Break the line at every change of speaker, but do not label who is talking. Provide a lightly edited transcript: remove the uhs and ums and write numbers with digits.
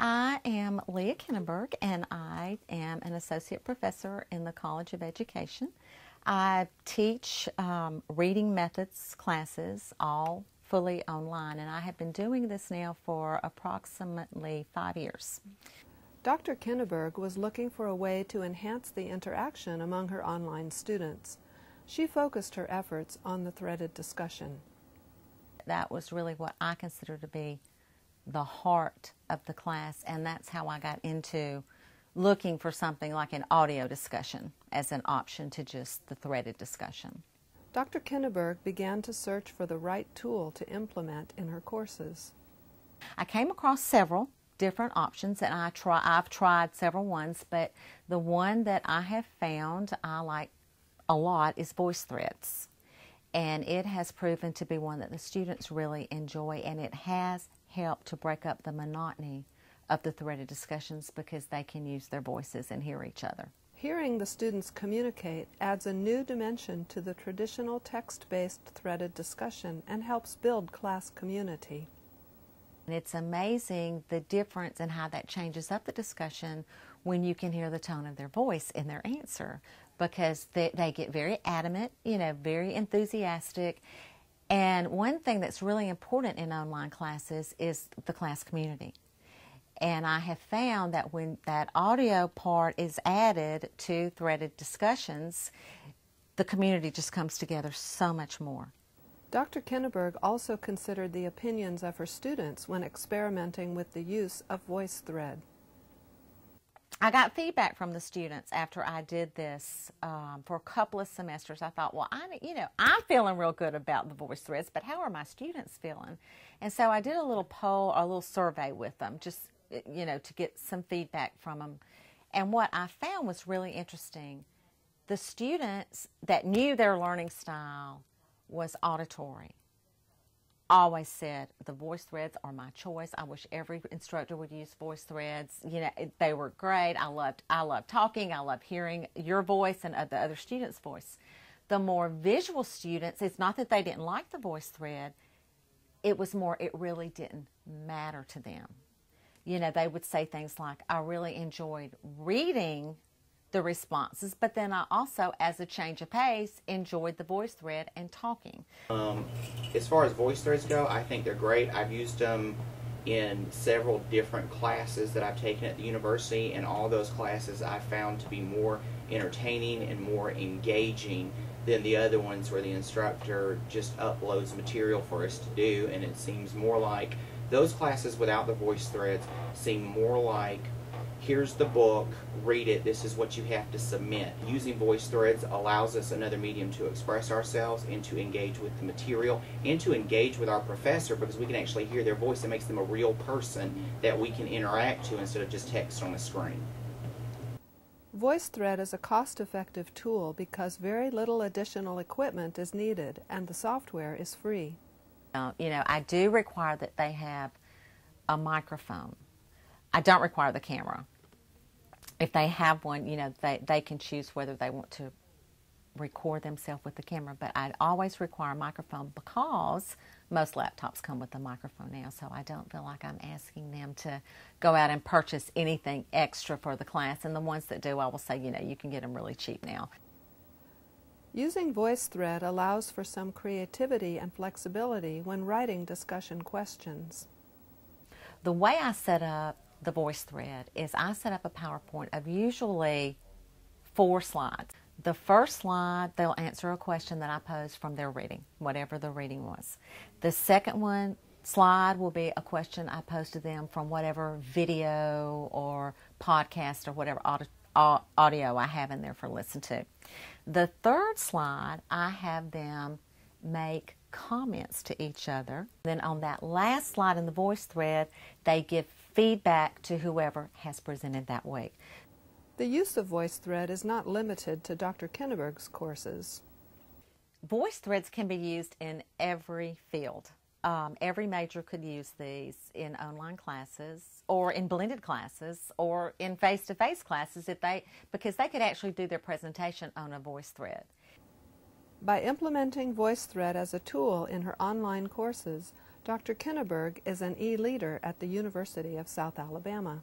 I am Leah Kinneberg, and I am an associate professor in the College of Education. I teach reading methods classes, all fully online, and I have been doing this now for approximately 5 years.
Dr. Kinneberg was looking for a way to enhance the interaction among her online students. She focused her efforts on the threaded discussion.
That was really what I consider to be the heart of the class, and that's how I got into looking for something like an audio discussion as an option to just the threaded discussion.
Dr. Kinneberg began to search for the right tool to implement in her courses.
I came across several different options, and I've tried several ones, but the one that I have found I like a lot is VoiceThreads. And it has proven to be one that the students really enjoy, and it has helped to break up the monotony of the threaded discussions because they can use their voices and hear each other.
Hearing the students communicate adds a new dimension to the traditional text-based threaded discussion and helps build class community.
And it's amazing the difference in how that changes up the discussion when you can hear the tone of their voice in their answer, because they get very adamant, very enthusiastic. And one thing that's really important in online classes is the class community. And I have found that when that audio part is added to threaded discussions, the community just comes together so much more.
Dr. Kinneberg also considered the opinions of her students when experimenting with the use of VoiceThread.
I got feedback from the students after I did this for a couple of semesters. I thought, well, I'm feeling real good about the VoiceThreads, but how are my students feeling? And so I did a little poll, or a little survey with them, just, to get some feedback from them. And what I found was really interesting. The students that knew their learning style was auditory always said, the VoiceThreads are my choice. I wish every instructor would use VoiceThreads. They were great. I loved talking. I loved hearing your voice and the other students' voice. The more visual students, it's not that they didn't like the VoiceThread. It was more, it really didn't matter to them. They would say things like, I really enjoyed reading the responses, but then I also, as a change of pace, enjoyed the VoiceThread and talking.
As far as VoiceThreads go, I think they're great. I've used them in several different classes that I've taken at the university, and all those classes I found to be more entertaining and more engaging than the other ones where the instructor just uploads material for us to do, and it seems more like those classes without the VoiceThreads seem more like, here's the book, read it, this is what you have to submit. Using VoiceThreads allows us another medium to express ourselves and to engage with the material and to engage with our professor, because we can actually hear their voice. It makes them a real person that we can interact to instead of just text on a screen.
VoiceThread is a cost-effective tool because very little additional equipment is needed and the software is free.
I do require that they have a microphone. I don't require the camera. If they have one, they can choose whether they want to record themselves with the camera, but I always require a microphone because most laptops come with a microphone now, so I don't feel like I'm asking them to go out and purchase anything extra for the class, and the ones that do, I will say, you can get them really cheap now.
Using VoiceThread allows for some creativity and flexibility when writing discussion questions.
The way I set up the VoiceThread is I set up a PowerPoint of usually 4 slides. The first slide, they'll answer a question that I posed from their reading, whatever the reading was. The second slide will be a question I posed to them from whatever video or podcast or whatever audio I have in there for listen to. The third slide, I have them make comments to each other. Then on that last slide in the VoiceThread, they give feedback to whoever has presented that week.
The use of VoiceThread is not limited to Dr. Kinneberg's courses.
VoiceThreads can be used in every field. Every major could use these in online classes or in blended classes or in face-to-face classes because they could actually do their presentation on a VoiceThread.
By implementing VoiceThread as a tool in her online courses, Dr. Kinneberg is an e-leader at the University of South Alabama.